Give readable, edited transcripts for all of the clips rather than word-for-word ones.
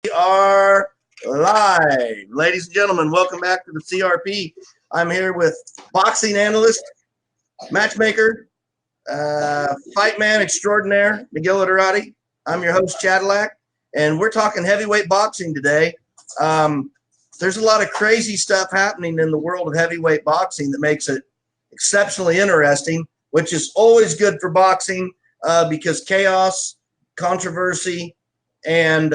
We are live. Ladies and gentlemen, welcome back to the CRP. I'm here with boxing analyst, matchmaker, fight man extraordinaire, Miguel Iterati. I'm your host, Chadillac, and we're talking heavyweight boxing today. There's a lot of crazy stuff happening in the world of heavyweight boxing that makes it exceptionally interesting, which is always good for boxing because chaos, controversy, and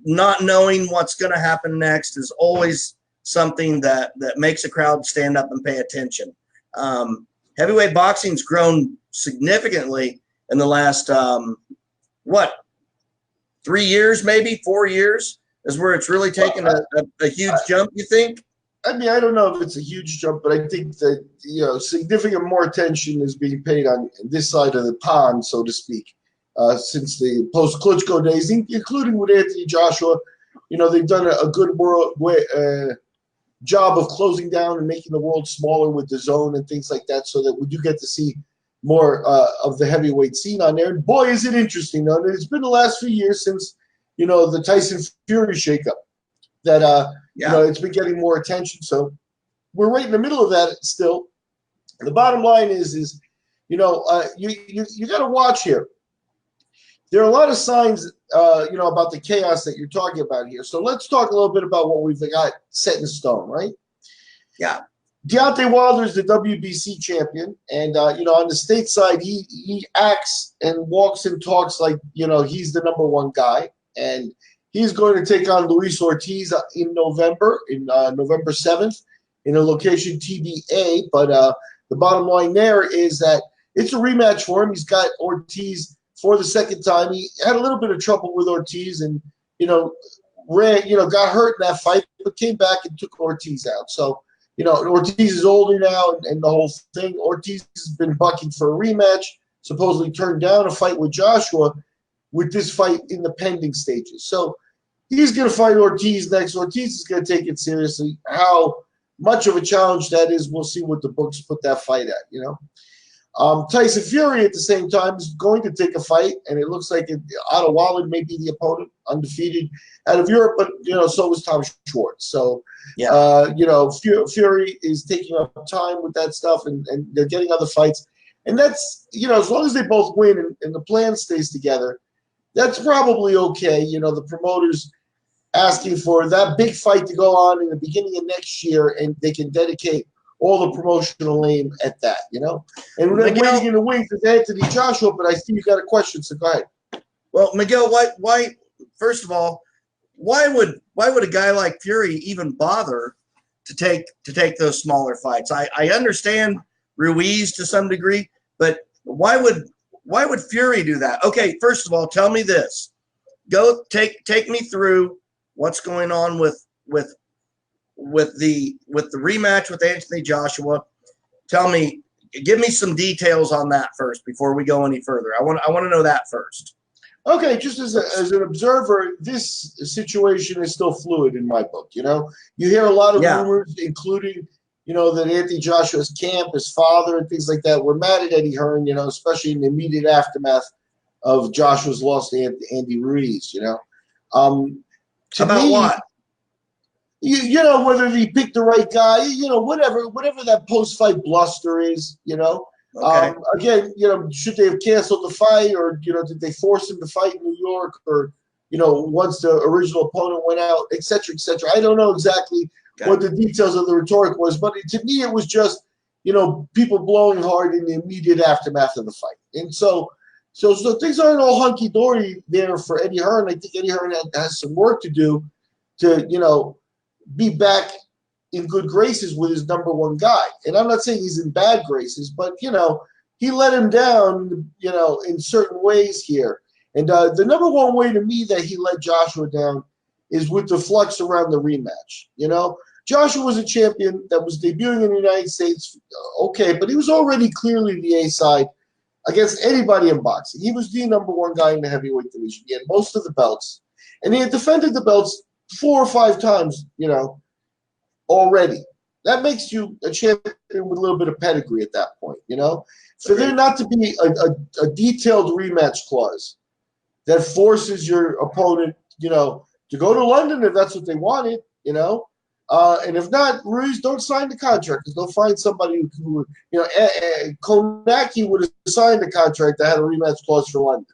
not knowing what's going to happen next is always something that makes a crowd stand up and pay attention. Heavyweight boxing's grown significantly in the last, 3 years, maybe 4 years is where it's really taken a huge jump, you think? I mean, I don't know if it's a huge jump, but I think that, significant more attention is being paid on this side of the pond, so to speak, since the post-Klitschko days, including with Anthony Joshua. They've done a good job of closing down and making the world smaller with the zone and things like that, so that we do get to see more of the heavyweight scene on there. And boy, is it interesting, though. It's been the last few years since, the Tyson Fury shakeup that, it's been getting more attention. So we're right in the middle of that still. The bottom line is you got to watch here. There are a lot of signs, about the chaos that you're talking about here. So let's talk a little bit about what we've got set in stone, right? Yeah. Deontay Wilder is the WBC champion, and on the state side, he acts and walks and talks like he's the number one guy, and he's going to take on Luis Ortiz in November 7th, in a location TBA. But the bottom line there is that it's a rematch for him. He's got Ortiz for the second time. He had a little bit of trouble with Ortiz, and got hurt in that fight, but came back and took Ortiz out. So. Ortiz is older now and the whole thing. Ortiz has been bucking for a rematch, supposedly turned down a fight with Joshua with this fight in the pending stages. So he's going to fight Ortiz next. Ortiz is going to take it seriously. How much of a challenge that is, we'll see what the books put that fight at, Tyson Fury at the same time is going to take a fight, and it looks like Otto Wallen may be the opponent, undefeated out of Europe, but so is Tom Schwartz. So Fury is taking up time with that stuff, and they're getting other fights, and that's as long as they both win and the plan stays together, that's probably okay. The promoters asking for that big fight to go on in the beginning of next year, and they can dedicate all the promotional aim at that, And we're waiting in the wings is Anthony Joshua, but I see you got a question, so go ahead. Well, Miguel, why? First of all, why would a guy like Fury even bother to take those smaller fights? I understand Ruiz to some degree, but why would Fury do that? Okay, first of all, tell me this. Go take me through what's going on with the rematch with Anthony Joshua. Give me some details on that first before we go any further. I want to know that first. Okay, just as an observer, this situation is still fluid in my book. You hear a lot of rumors, including that Anthony Joshua's camp, his father, and things like that were mad at Eddie Hearn. Especially in the immediate aftermath of Joshua's loss to Andy Ruiz. About what? Whether he picked the right guy, whatever that post-fight bluster is, Okay. Again, should they have canceled the fight, or did they force him to fight in New York, or once the original opponent went out, et cetera, et cetera. I don't know exactly what the details of the rhetoric was, but to me it was just people blowing hard in the immediate aftermath of the fight, and so things aren't all hunky dory there for Eddie Hearn. I think Eddie Hearn has some work to do to be back in good graces with his number one guy. And I'm not saying he's in bad graces, but, he let him down, in certain ways here. And the number one way to me that he let Joshua down is with the flux around the rematch. Joshua was a champion that was debuting in the United States, okay, but he was already clearly the A side against anybody in boxing. He was the number one guy in the heavyweight division. He had most of the belts, and he had defended the belts 4 or 5 times, already. That makes you a champion with a little bit of pedigree at that point, For there not to be a detailed rematch clause that forces your opponent, to go to London if that's what they wanted, you know. And if not, Ruiz, don't sign the contract because they'll find somebody who you know, Konaki would have signed the contract that had a rematch clause for London.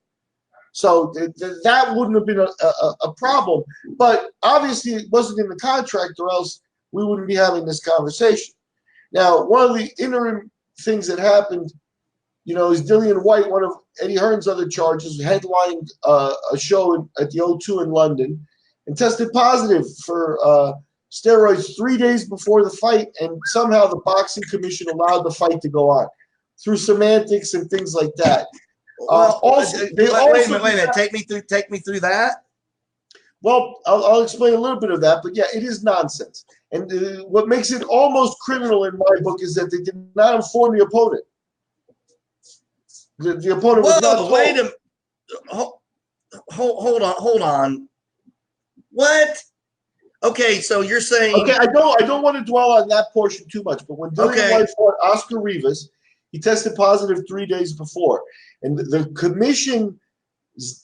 So that wouldn't have been a problem. But obviously it wasn't in the contract or else we wouldn't be having this conversation. Now, one of the interim things that happened, you know, is Dillian White, one of Eddie Hearn's other charges, headlined a show at the O2 in London and tested positive for steroids 3 days before the fight, and somehow the boxing commission allowed the fight to go on through semantics and things like that. Well, wait a minute. Take me through that. Well, I'll explain a little bit of that, but yeah, it is nonsense. And what makes it almost criminal in my book is that they did not inform the opponent. The opponent was not told. Wait a minute. Hold on. What? Okay, so you're saying okay. I don't want to dwell on that portion too much, but when Dillian White fought Oscar Rivas, he tested positive 3 days before, and the commission's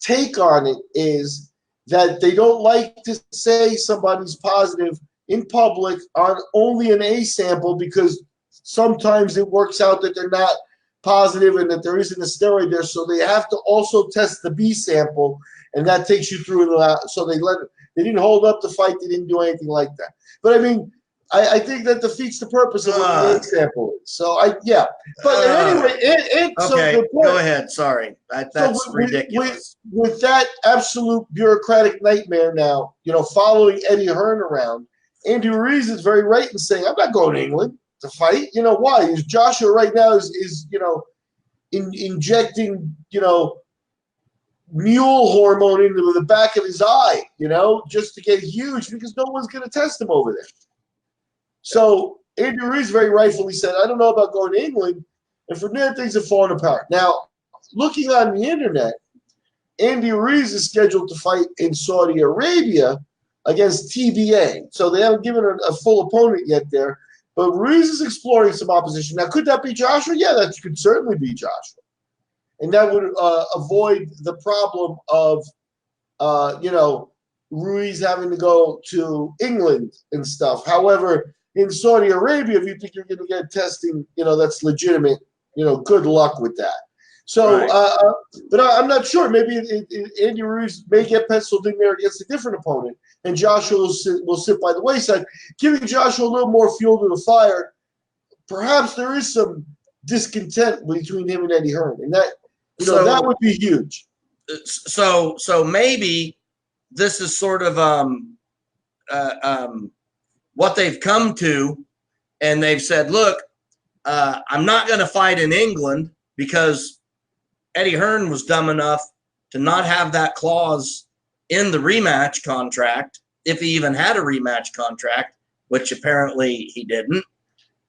take on it is that they don't like to say somebody's positive in public on only an A sample because sometimes it works out that they're not positive and that there isn't a steroid there, so they have to also test the B sample, and that takes you through the. So they didn't hold up the fight. They didn't do anything like that. But I mean, I think that defeats the purpose of what the A sample is. So yeah. But anyway, okay. So go ahead. Sorry, that's ridiculous. With that absolute bureaucratic nightmare now, you know, following Eddie Hearn around, Andy Ruiz is very right in saying, "I'm not going to England to fight." You know why? Is Joshua right now is you know, injecting, you know, mule hormone into the back of his eye, you know, just to get huge because no one's going to test him over there. So Andy Ruiz very rightfully said, I don't know about going to England, and from there things have fallen apart. Now, looking on the internet, Andy Ruiz is scheduled to fight in Saudi Arabia against TBA. So they haven't given a full opponent yet there, but Ruiz is exploring some opposition. Now, could that be Joshua? Yeah, that could certainly be Joshua. And that would avoid the problem of, you know, Ruiz having to go to England and stuff. However, in Saudi Arabia, if you think you're going to get testing, you know, that's legitimate, you know, good luck with that. So, right. But I'm not sure. Maybe Andy Ruiz may get penciled in there against a different opponent, and Joshua will sit by the wayside, giving Joshua a little more fuel to the fire. Perhaps there is some discontent between him and Eddie Hearn, and that, you know, that would be huge. So maybe this is sort of what they've come to, and they've said, look, I'm not going to fight in England because Eddie Hearn was dumb enough to not have that clause in the rematch contract, if he even had a rematch contract, which apparently he didn't.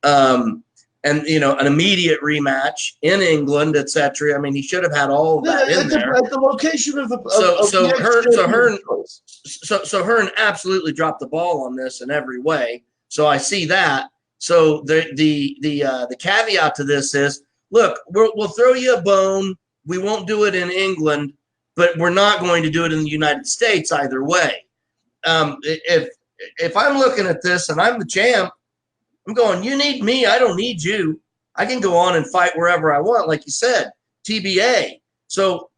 And, you know, an immediate rematch in England, etc. I mean, he should have had all of that in there. At the location of the So Hearn absolutely dropped the ball on this in every way. So I see that. So the caveat to this is, look, we'll throw you a bone. We won't do it in England, but we're not going to do it in the United States either way. If I'm looking at this and I'm the champ, I'm going, you need me. I don't need you. I can go on and fight wherever I want, like you said, TBA. So,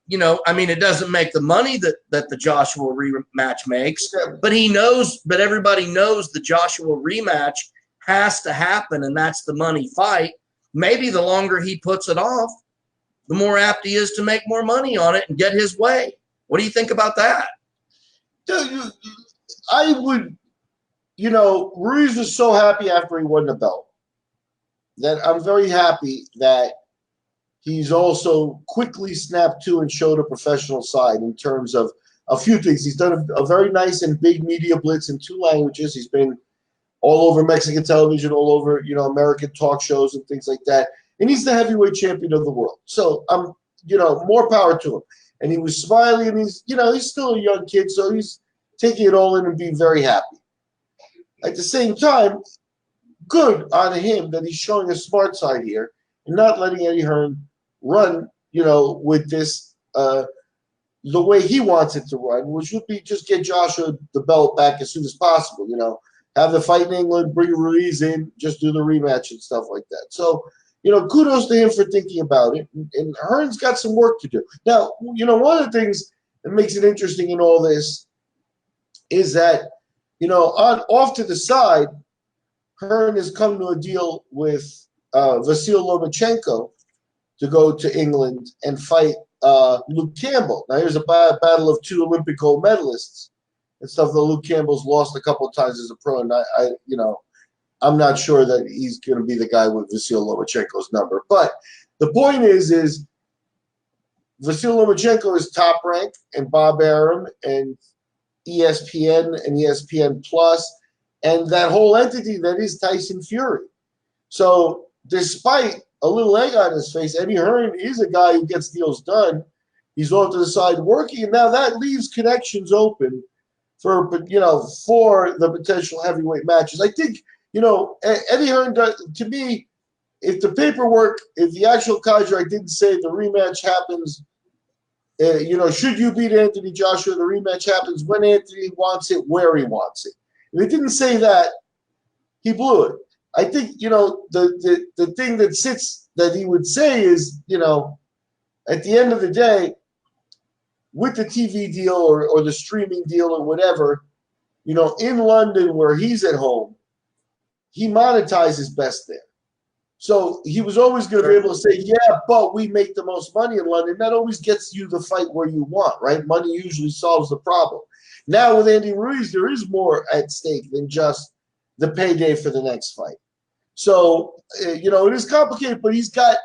you know, I mean, it doesn't make the money that the Joshua rematch makes, but everybody knows the Joshua rematch has to happen, and that's the money fight. Maybe the longer he puts it off, the more apt he is to make more money on it and get his way. What do you think about that? I would, you know, Ruiz was so happy after he won the belt that I'm very happy that he's also quickly snapped to and showed a professional side in terms of a few things. He's done a very nice and big media blitz in 2 languages. He's been all over Mexican television, all over, you know, American talk shows and things like that. And he's the heavyweight champion of the world. So you know, more power to him. And he was smiling, and he's, you know, he's still a young kid, so he's taking it all in and being very happy. At the same time, good on him that he's showing a smart side here and not letting Eddie Hearn run, you know, with this the way he wants it to run, which would be just get Joshua the belt back as soon as possible. Have the fight in England, bring Ruiz in, just do the rematch and stuff like that. So, kudos to him for thinking about it. And Hearn's got some work to do. Now, one of the things that makes it interesting in all this is that, off to the side, Hearn has come to a deal with Vasyl Lomachenko to go to England and fight Luke Campbell. Now, here's a battle of two Olympic gold medalists and stuff that Luke Campbell's lost a couple of times as a pro, and I'm not sure that he's going to be the guy with Vasyl Lomachenko's number. But the point is Vasyl Lomachenko is top rank, and Bob Arum and ESPN and ESPN Plus, and that whole entity that is Tyson Fury. So despite a little egg on his face, Eddie Hearn is a guy who gets deals done. He's off to the side working, and now that leaves connections open for the potential heavyweight matches. I think, Eddie Hearn, to me, if the actual contract didn't say the rematch happens, should you beat Anthony Joshua, the rematch happens when Anthony wants it, where he wants it. If it didn't say that, he blew it. I think, the thing that he would say is, at the end of the day, with the TV deal or the streaming deal or whatever, in London where he's at home, he monetizes best there. So he was always going to be able to say, yeah, but we make the most money in London. That always gets you the fight where you want, right? Money usually solves the problem. Now with Andy Ruiz, there is more at stake than just the payday for the next fight. So, it is complicated, but he's got,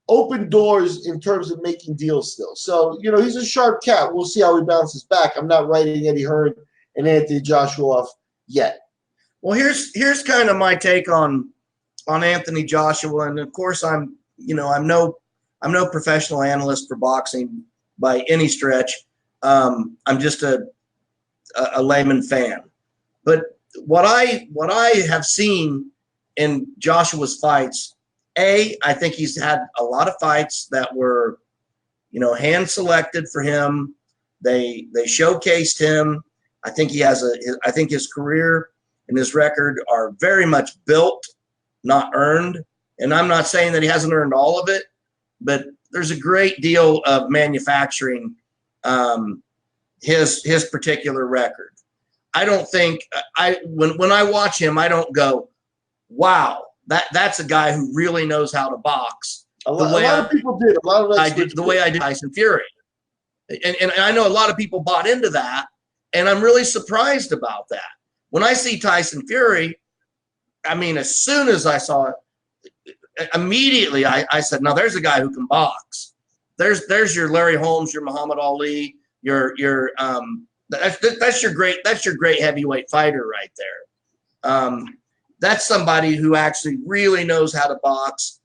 open doors in terms of making deals still. So, he's a sharp cat. We'll see how he bounces back. I'm not writing Eddie Hearn and Anthony Joshua off yet. Well, here's kind of my take on Anthony Joshua, and of course I'm no professional analyst for boxing by any stretch. I'm just a layman fan. But what I have seen in Joshua's fights, I think he's had a lot of fights that were, hand selected for him. They showcased him. I think I think his career and his record are very much built, not earned. And I'm not saying that he hasn't earned all of it, but there's a great deal of manufacturing his particular record. I don't think when I watch him, I don't go, wow, that's a guy who really knows how to box. A lot of people did. A lot of I did the way I did Tyson Fury, and I know a lot of people bought into that, and I'm really surprised about that. When I see Tyson Fury, I mean, as soon as I saw it, immediately I said, "Now there's a guy who can box. There's your Larry Holmes, your Muhammad Ali, that's your great heavyweight fighter right there. That's somebody who actually really knows how to box,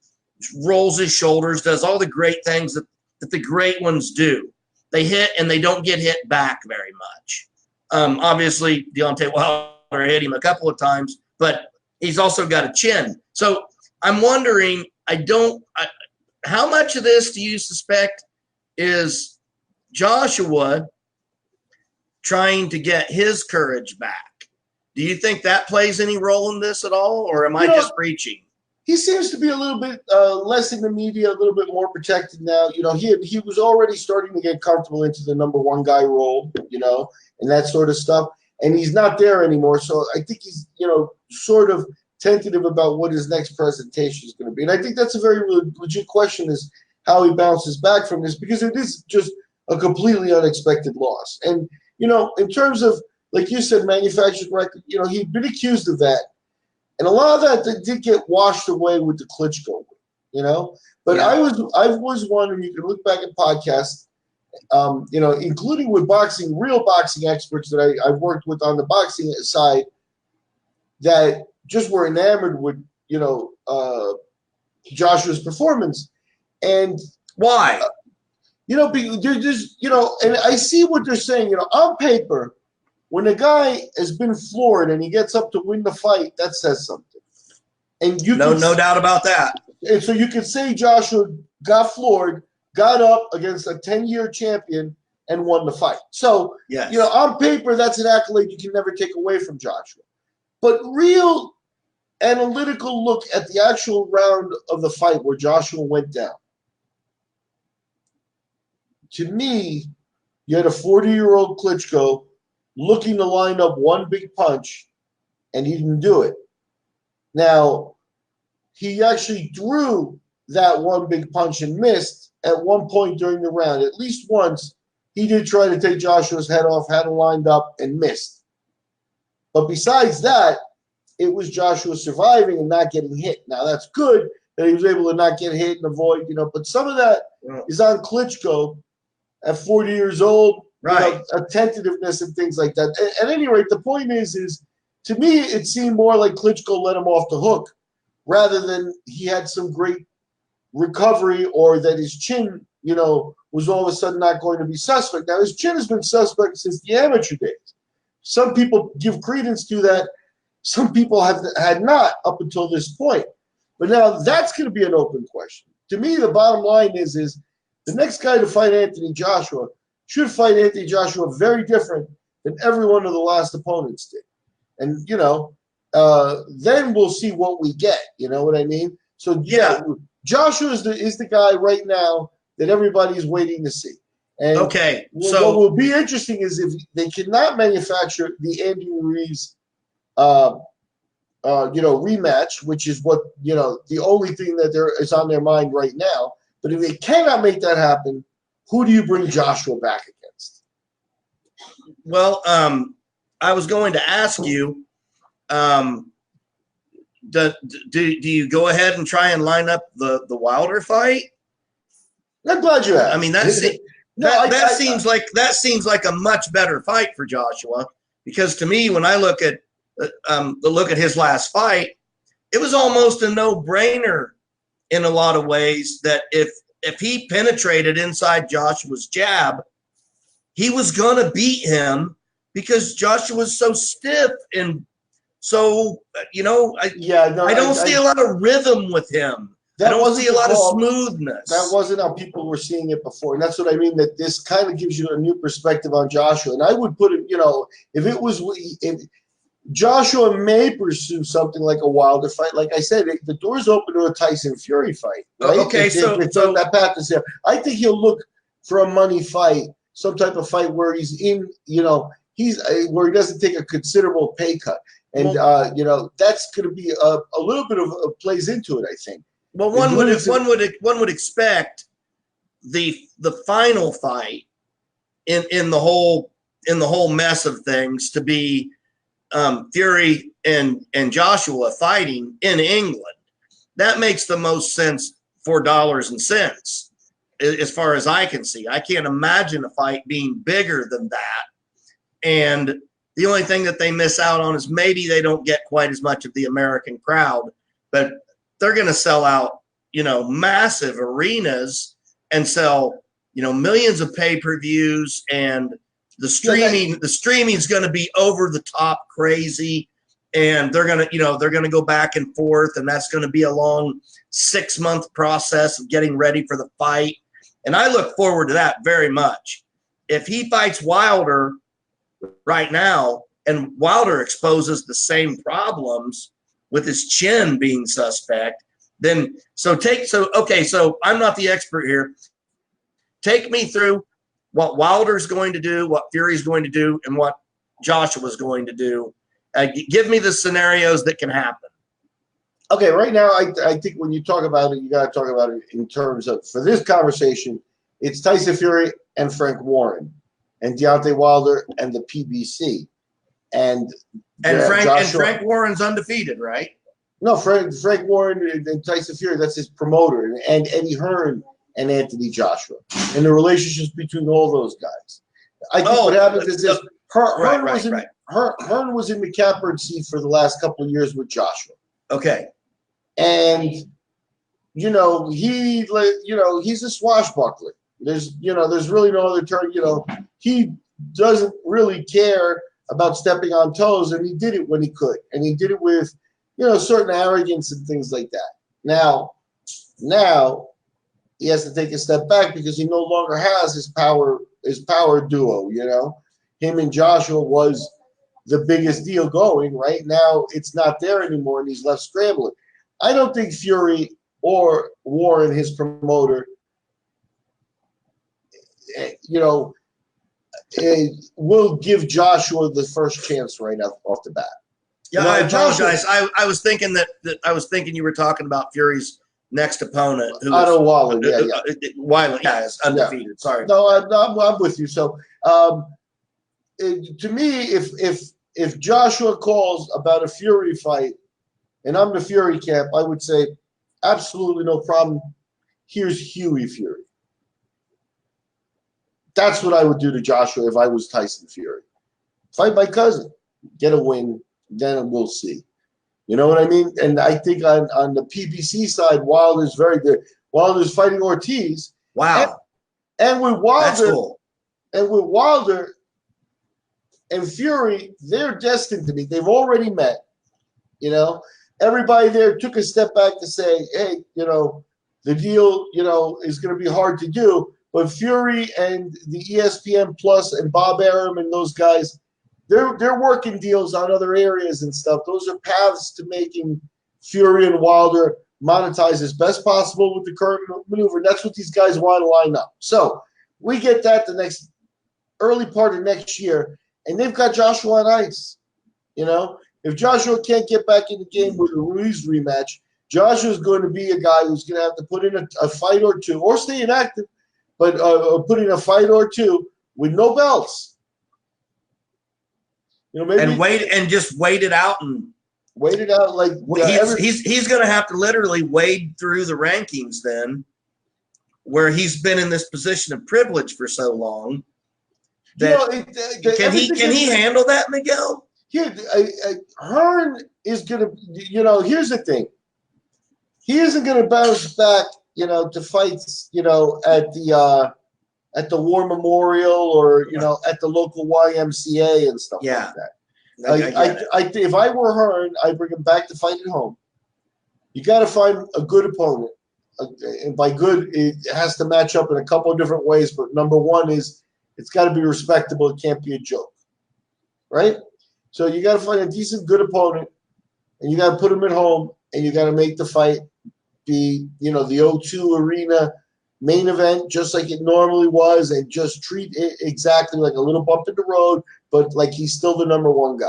rolls his shoulders, does all the great things that the great ones do. They hit and they don't get hit back very much. Obviously, Deontay Wilder hit him a couple of times, but he's also got a chin. So I'm wondering, how much of this do you suspect is Joshua trying to get his courage back? Do you think that plays any role in this at all, or am I just preaching? He seems to be a little bit less in the media, a little bit more protected now. He was already starting to get comfortable into the number one guy role, and that sort of stuff. And he's not there anymore. So I think he's, sort of tentative about what his next presentation is going to be. And I think that's a very legit question, is how he bounces back from this, because it is just a completely unexpected loss. And, in terms of, like you said, manufactured record, he'd been accused of that. And a lot of that did get washed away with the Klitschko, But yeah. I was wondering, you can look back at podcasts, including with real boxing experts that I've worked with on the boxing side, that just were enamored with, Joshua's performance. And why? They're just, and I see what they're saying, on paper, when a guy has been floored and he gets up to win the fight, that says something. And no doubt about that. And so you could say Joshua got floored, got up against a 10-year champion and won the fight. So, Yes. you know, on paper, that's an accolade you can never take away from Joshua. But real analytical look at the actual round of the fight where Joshua went down. To me, you had a 40-year-old Klitschko looking to line up one big punch, and he didn't do it. Now, he actually threw that one big punch and missed at one point during the round. At least once, he did try to take Joshua's head off, had him lined up, and missed. But besides that, it was Joshua surviving and not getting hit. Now, that's good that he was able to not get hit and avoid, you know, but some of that is on Klitschko at 40 years old, right? You know, attentiveness and things like that. At any rate, the point is to me, it seemed more like Klitschko let him off the hook rather than he had some great recovery or that his chin, you know, was all of a sudden not going to be suspect. Now, his chin has been suspect since the amateur days. Some people give credence to that. Some people had not up until this point. But now that's going to be an open question. To me, the bottom line is the next guy to fight Anthony Joshua should fight Anthony Joshua very different than every one of the last opponents did. And, you know, then we'll see what we get. You know what I mean? So, yeah, Joshua is the guy right now that everybody's waiting to see. And okay, so what will be interesting is if they cannot manufacture the Andy Ruiz rematch, which is what, you know, the only thing that there is on their mind right now. But if they cannot make that happen, who do you bring Joshua back against? Well, I was going to ask you, do you go ahead and try and line up the Wilder fight? I'm glad you asked. I mean, that seems like a much better fight for Joshua, because to me, when I look at his last fight, it was almost a no-brainer in a lot of ways that if he penetrated inside Joshua's jab, he was going to beat him because Joshua was so stiff and so, you know, I don't see a lot of rhythm with him. I don't see a lot of smoothness. That wasn't how people were seeing it before. And that's what I mean, that this kind of gives you a new perspective on Joshua. And I would put it, you know, if Joshua may pursue something like a Wilder fight. Like I said, the door's open to a Tyson Fury fight. Right? Okay, so that path is there. I think he'll look for a money fight, some type of fight where he's in, you know, where he doesn't take a considerable pay cut, and you know, that's going to be a little bit of plays into it, I think. Well, one would expect the final fight in the whole mess of things to be Fury and Joshua fighting in England. That makes the most sense for dollars and cents, as far as I can see. I can't imagine a fight being bigger than that. And the only thing that they miss out on is maybe they don't get quite as much of the American crowd, but they're going to sell out, you know, massive arenas and sell, you know, millions of pay-per-views, and the streaming is going to be over the top crazy, and they're going to go back and forth, and that's going to be a long 6-month process of getting ready for the fight. And I look forward to that very much. If he fights Wilder right now and Wilder exposes the same problems with his chin being suspect, then so I'm not the expert here. Take me through what Wilder's going to do, what Fury's going to do, and what Joshua's going to do. Give me the scenarios that can happen. Okay, right now, I think when you talk about it, you got to talk about it in terms of, for this conversation, it's Tyson Fury and Frank Warren and Deontay Wilder and the PBC. And Frank Warren's undefeated, right? No, Frank Warren and Tyson Fury, that's his promoter, and Eddie Hearn and Anthony Joshua, and the relationships between all those guys. I think what happens is this: Hearn was in the catbird seat for the last couple of years with Joshua. Okay, and you know he's a swashbuckler. There's really no other term. You know, he doesn't really care about stepping on toes, and he did it when he could, and he did it with, you know, certain arrogance and things like that. Now, he has to take a step back because he no longer has his power duo. You know, him and Joshua was the biggest deal going. Right now, it's not there anymore, and he's left scrambling. I don't think Fury or Warren, his promoter, will give Joshua the first chance right off the bat. Yeah, I apologize. I was thinking that I was thinking you were talking about Fury's next opponent, who Otto Wallen. Weiland, is undefeated. Yeah. Sorry. No, I'm with you. So, to me, if Joshua calls about a Fury fight, and I'm the Fury camp, I would say absolutely no problem. Here's Hughie Fury. That's what I would do to Joshua if I was Tyson Fury. Fight my cousin, get a win, then we'll see. You know what I mean? And I think on the PBC side, Wilder's very good. Wilder's fighting Ortiz. Wow. And with Wilder, that's cool. And with Wilder and Fury, they're destined to meet. They've already met. You know, everybody there took a step back to say, hey, the deal, is going to be hard to do. But Fury and the ESPN Plus and Bob Arum and those guys, they're working deals on other areas and stuff. Those are paths to making Fury and Wilder monetize as best possible with the current maneuver. And that's what these guys want to line up. So we get that the next early part of next year, and they've got Joshua on ice. If Joshua can't get back in the game with a Ruiz rematch, Joshua's going to be a guy who's going to have to put in a fight or two, or stay inactive, but put in a fight or two with no belts. And just wait it out and wait it out. Like he's going to have to literally wade through the rankings then, where he's been in this position of privilege for so long. Can he handle that, Miguel? Here, Hearn is going to. Here's the thing. He isn't going to bounce back. To fights. At the War Memorial or at the local YMCA and stuff like that. If I were Hearn, I'd bring him back to fight at home. You got to find a good opponent, and by good, it has to match up in a couple of different ways. But number one is it's got to be respectable. It can't be a joke, right? So you got to find a decent, good opponent, and you got to put him at home, and you got to make the fight be the O2 Arena main event, just like it normally was, and just treat it exactly like a little bump in the road, but like he's still the number one guy.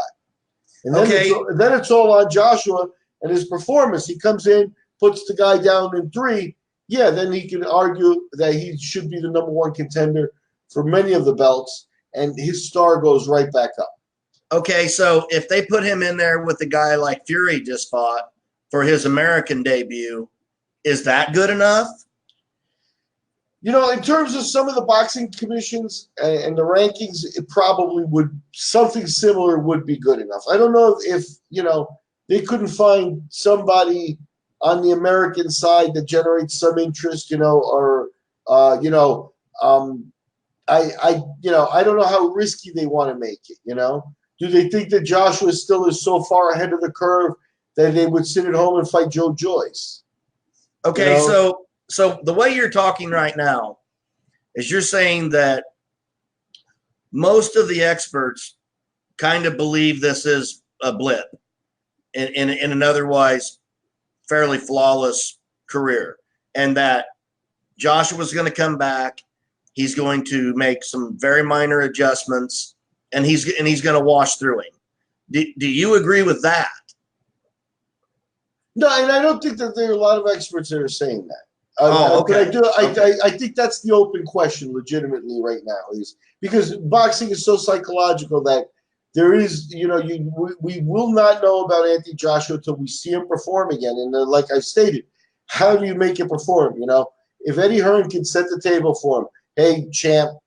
And then it's all on Joshua and his performance. He comes in, puts the guy down in 3. Yeah, then he can argue that he should be the number one contender for many of the belts, and his star goes right back up. Okay, so if they put him in there with a guy like Fury just fought for his American debut, is that good enough? In terms of some of the boxing commissions and the rankings, it probably something similar would be good enough. I don't know if they couldn't find somebody on the American side that generates some interest, I don't know how risky they want to make it, Do they think that Joshua still is so far ahead of the curve that they would sit at home and fight Joe Joyce? Okay, So the way you're talking right now is you're saying that most of the experts kind of believe this is a blip in an otherwise fairly flawless career, and that Joshua's going to come back. He's going to make some very minor adjustments, and he's going to wash through him. Do you agree with that? No, and I don't think that there are a lot of experts that are saying that. Okay. But I think that's the open question legitimately right now, is because boxing is so psychological that there is, we will not know about Anthony Joshua until we see him perform again. And like I stated, how do you make it perform? If Eddie Hearn can set the table for him, hey, champ,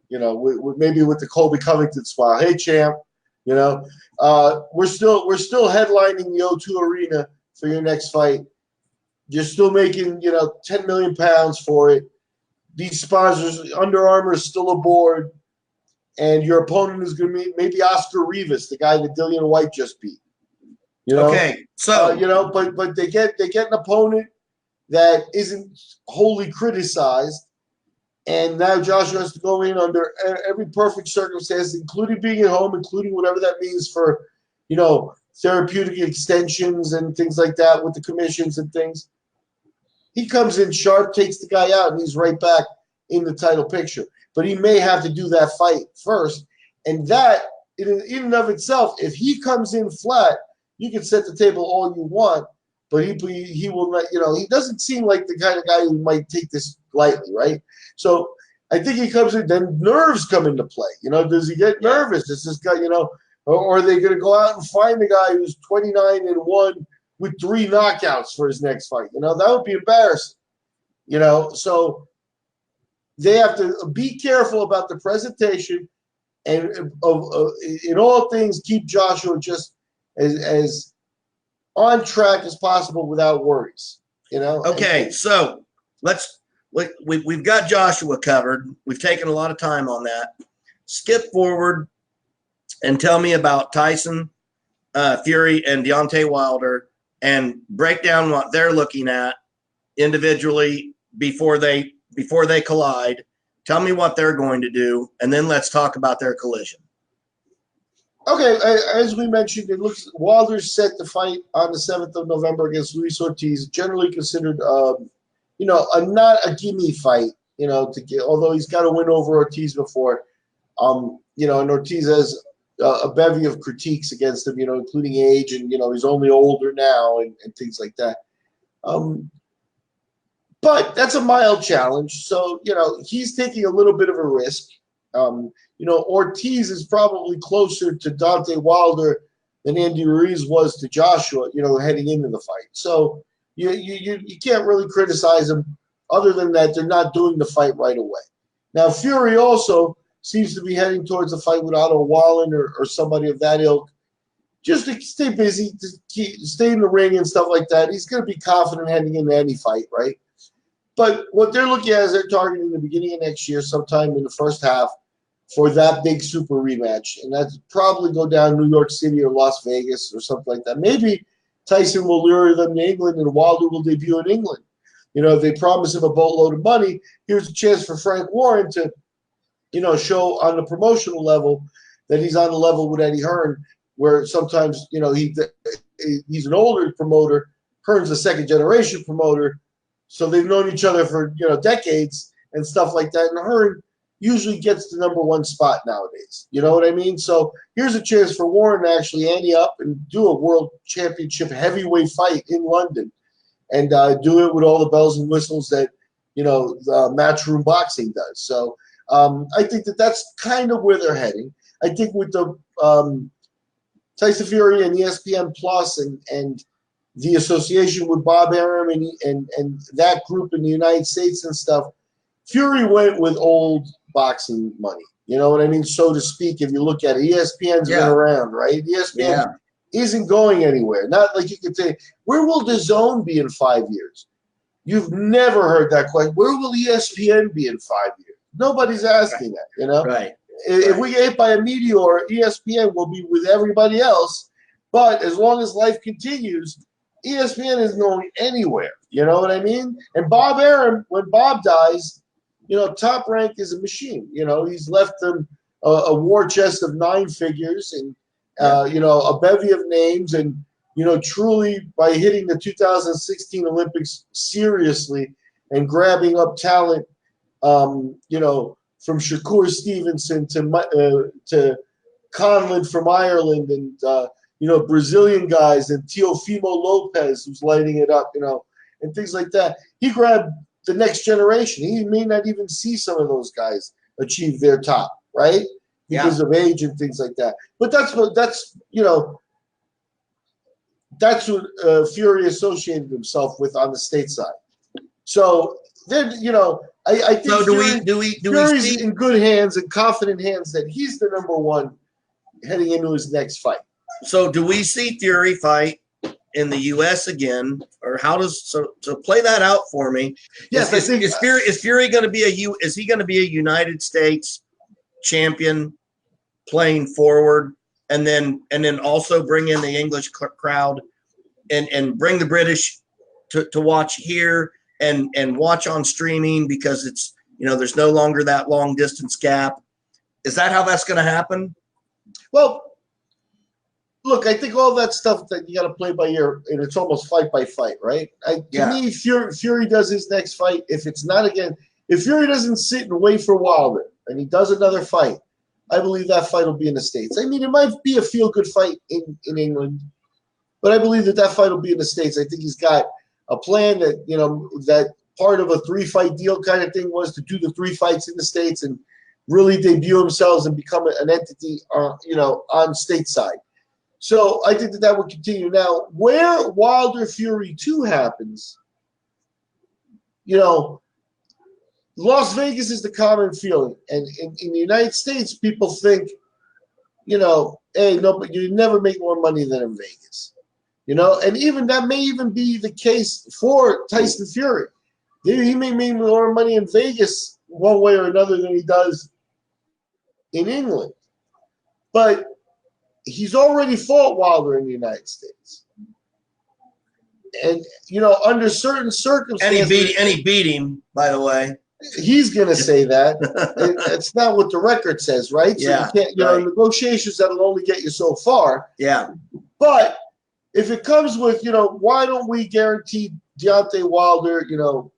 maybe with the Colby Covington smile, hey, champ, we're still headlining the O2 Arena for your next fight. You're still making, 10 million pounds for it. These sponsors, Under Armour is still aboard, and your opponent is going to be maybe Oscar Rivas, the guy that Dillian White just beat. Okay, so but they get an opponent that isn't wholly criticized. And now Joshua has to go in under every perfect circumstance, including being at home, including whatever that means for, therapeutic extensions and things like that with the commissions and things. He comes in sharp, takes the guy out, and he's right back in the title picture. But he may have to do that fight first. And that, in and of itself, if he comes in flat, you can set the table all you want, but he will not, he doesn't seem like the kind of guy who might take this lightly, right? So I think he comes in, then nerves come into play. Does he get nervous? Is this guy, or are they going to go out and find the guy who's 29-1 with 3 knockouts for his next fight? That would be embarrassing. So they have to be careful about the presentation and in all things keep Joshua just as on track as possible without worries. Okay, so we've got Joshua covered. We've taken a lot of time on that. Skip forward and tell me about Tyson Fury and Deontay Wilder, and break down what they're looking at individually before they collide. Tell me what they're going to do, and then let's talk about their collision. Okay, as we mentioned, it looks Wilder's set to fight on the 7th of November against Luis Ortiz, generally considered, not a gimme fight, although he's got to win over Ortiz before, and Ortiz has a bevy of critiques against him, including age, and, he's only older now and things like that. But that's a mild challenge, so, he's taking a little bit of a risk. Ortiz is probably closer to Deontay Wilder than Andy Ruiz was to Joshua, heading into the fight. So you can't really criticize him other than that they're not doing the fight right away. Now, Fury also seems to be heading towards a fight with Otto Wallen or somebody of that ilk, just to stay busy, stay in the ring and stuff like that. He's going to be confident heading into any fight, right? But what they're looking at is they're targeting the beginning of next year, sometime in the first half, for that big super rematch. And that's probably go down New York City or Las Vegas or something like that. Maybe Tyson will lure them to England and Wilder will debut in England. If they promise him a boatload of money, here's a chance for Frank Warren to, show on the promotional level that he's on the level with Eddie Hearn, where sometimes, he's an older promoter, Hearn's a second-generation promoter, so they've known each other for, decades and stuff like that. And Hearn usually gets the number 1 spot nowadays. You know what I mean? So here's a chance for Warren to actually ante up and do a world championship heavyweight fight in London and do it with all the bells and whistles that, the Matchroom Boxing does. So I think that's kind of where they're heading. I think with the Tyson Fury and ESPN Plus and the association with Bob Arum and that group in the United States and stuff, Fury went with old boxing money. You know what I mean? So to speak, if you look at it, ESPN's been around, right? ESPN isn't going anywhere. Not like you could say, where will DAZN be in 5 years? You've never heard that question. Where will ESPN be in 5 years? Nobody's asking that, Right. If we get hit by a meteor, ESPN will be with everybody else. But as long as life continues, ESPN isn't going anywhere. You know what I mean? And Bob Arum, when Bob dies, Top Rank is a machine. He's left them a war chest of 9 figures and, a bevy of names. And, truly by hitting the 2016 Olympics seriously and grabbing up talent, from Shakur Stevenson to Conlon from Ireland and, Brazilian guys and Teofimo Lopez, who's lighting it up, and things like that. He grabbed the next generation. He may not even see some of those guys achieve their top, right? Because of age and things like that. But that's what Fury associated himself with on the stateside. So then, I think so Fury's in good hands and confident hands that he's the number 1 heading into his next fight. So do we see Fury fight in the U.S. again, or how does so play that out for me? Yes, is Fury going to be is he going to be a United States champion playing forward, and then also bring in the English crowd and bring the British to watch here and watch on streaming because it's, you know, there's no longer that long distance gap. Is that how that's going to happen? Well, look, I think all that stuff that you got to play by ear, and it's almost fight by fight, right? To me, Fury does his next fight. If it's not again, if Fury doesn't sit and wait for Wilder and he does another fight, I believe that fight will be in the States. I mean, it might be a feel-good fight in England, but I believe that fight will be in the States. I think he's got a plan that, you know, that part of a 3-fight deal kind of thing was to do the 3 fights in the States and really debut themselves and become an entity, you know, on stateside. So I think that will continue. Now, where Wilder Fury 2 happens, you know, Las Vegas is the common feeling. And in the United States, people think, you know, hey, no, but you never make more money than in Vegas. You know, and even that may even be the case for Tyson Fury. He may make more money in Vegas one way or another than he does in England. But he's already fought Wilder in the United States. And, you know, under certain circumstances. And he beat him, by the way. He's going to say that. It's not what the record says, right? So yeah, you can't, you know, negotiations that'll only get you so far. Yeah. But if it comes with, you know, why don't we guarantee Deontay Wilder, you know,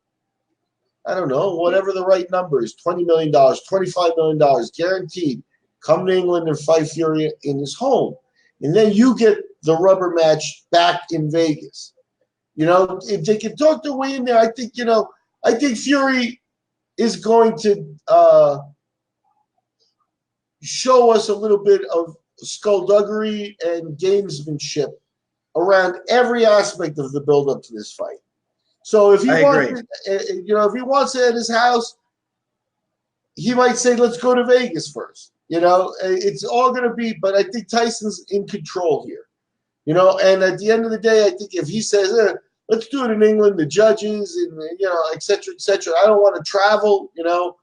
I don't know, whatever the right number is, $20 million, $25 million, guaranteed, come to England and fight Fury in his home. And then you get the rubber match back in Vegas. You know, if they can talk their way in there, I think, you know, I think Fury is going to show us a little bit of skullduggery and gamesmanship around every aspect of the build-up to this fight. So if he wants it, you know, if he wants it at his house, he might say, let's go to Vegas first. You know, it's all going to be, but I think Tyson's in control here. You know, and at the end of the day, I think if he says, let's do it in England, the judges and, you know, et cetera, I don't want to travel, you know.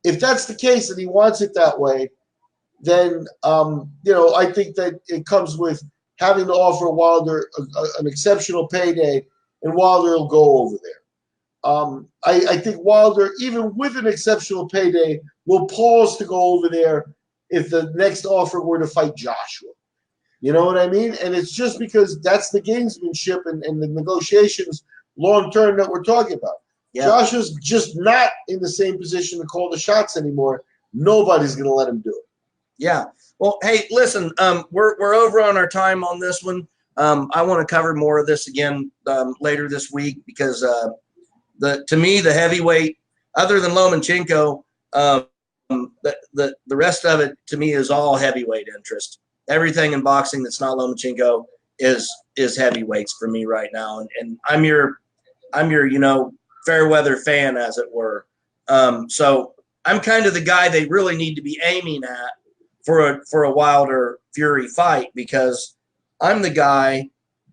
If that's the case and he wants it that way, then, you know, I think that it comes with having to offer Wilder an exceptional payday, and Wilder will go over there. I think Wilder, even with an exceptional payday, will pause to go over there if the next offer were to fight Joshua. You know what I mean? And it's just because that's the gamesmanship and the negotiations long-term that we're talking about. Yeah. Joshua's just not in the same position to call the shots anymore. Nobody's going to let him do it. Yeah. Well, hey, listen, we're over on our time on this one. I want to cover more of this again later this week because to me, the heavyweight, other than Lomachenko, the rest of it to me is all heavyweight interest. Everything in boxing that's not Lomachenko is heavyweights for me right now, and I'm your you know, fair weather fan, as it were. So I'm kind of the guy they really need to be aiming at for a Wilder Fury fight, because I'm the guy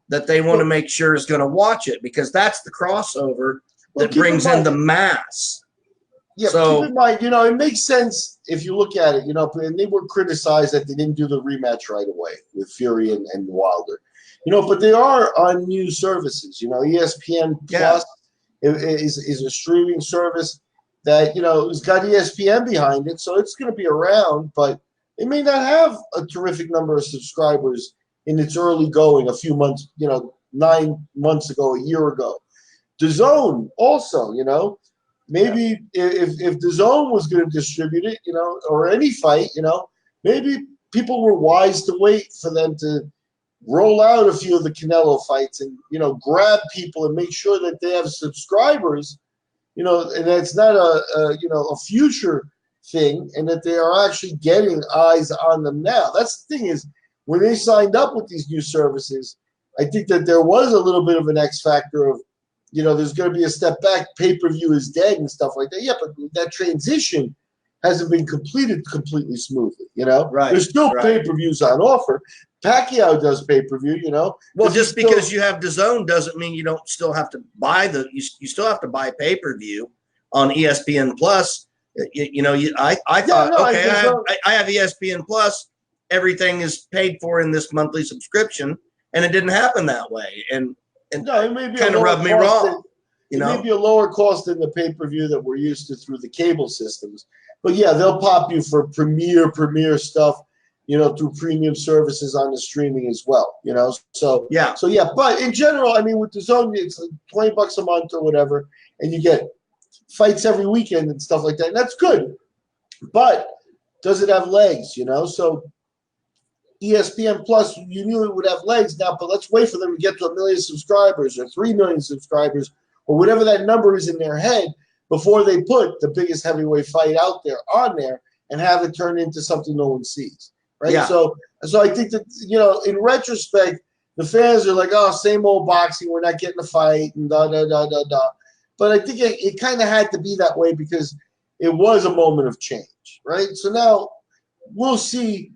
that they want to make sure is going to watch it, because that's the crossover that brings in the mass. Yeah, so, keep in mind, you know, it makes sense if you look at it, you know, and they were criticized that they didn't do the rematch right away with Fury and Wilder. You know, but they are on new services. You know, ESPN Plus is a streaming service that, you know, has got ESPN behind it, so it's going to be around, but it may not have a terrific number of subscribers in its early going a few months, you know, 9 months ago, a year ago. DAZN also, you know, maybe if DAZN was going to distribute it, you know, or any fight, you know, maybe people were wise to wait for them to roll out a few of the Canelo fights and, you know, grab people and make sure that they have subscribers, you know, and that's not you know, a future thing, and that they are actually getting eyes on them now. That's the thing is, when they signed up with these new services, I think that there was a little bit of an X factor of, you know, there's going to be a step back, pay-per-view is dead and stuff like that. Yeah, but that transition hasn't been completed completely smoothly, you know? Right. There's still pay-per-views on offer. Pacquiao does pay-per-view, you know? Well, just because you have DAZN doesn't mean you don't still have to buy you still have to buy pay-per-view on ESPN Plus. You know, I thought, I have ESPN Plus. Everything is paid for in this monthly subscription, and it didn't happen that way. And and No, it may be kind of rubbed me wrong. It may be a lower cost than the pay-per-view that we're used to through the cable systems. But yeah, they'll pop you for premier stuff, through premium services on the streaming as well, So yeah. But in general, I mean, with the Zone, it's like $20 a month or whatever, and you get fights every weekend and stuff like that. And that's good. But does it have legs, So ESPN Plus, you knew it would have legs now, but let's wait for them to get to 1 million subscribers or 3 million subscribers or whatever that number is in their head before they put the biggest heavyweight fight out there on there and have it turn into something no one sees, right? Yeah. So I think that, in retrospect, the fans are like, oh, same old boxing, we're not getting a fight and da. But I think it kind of had to be that way because it was a moment of change, right? So now we'll see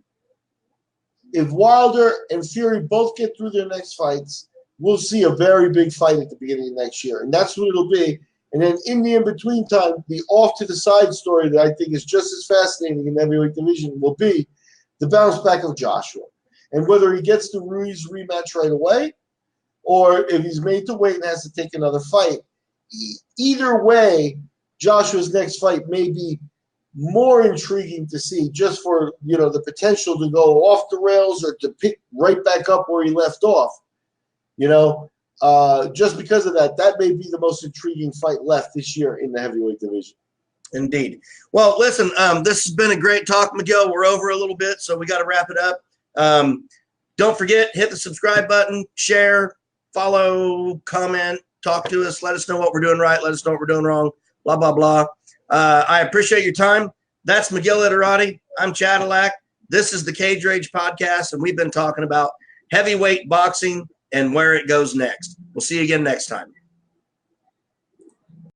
if Wilder and Fury both get through their next fights. We'll see a very big fight at the beginning of next year, and that's what it'll be. And then in the in-between time, the off-to-the-side story that I think is just as fascinating in the heavyweight division will be the bounce back of Joshua. And whether he gets the Ruiz rematch right away or if he's made to wait and has to take another fight. Either way, Joshua's next fight may be more intriguing to see just for, the potential to go off the rails or to pick right back up where he left off. Just because of that may be the most intriguing fight left this year in the heavyweight division. Indeed. Well, listen, this has been a great talk, Miguel. We're over a little bit, so we got to wrap it up. Don't forget, hit the subscribe button, share, follow, comment, talk to us. Let us know what we're doing right. Let us know what we're doing wrong, blah, blah, blah. I appreciate your time. That's Miguel Iterati. I'm Chadillac. This is the Cage Rage Podcast, and we've been talking about heavyweight boxing and where it goes next. We'll see you again next time.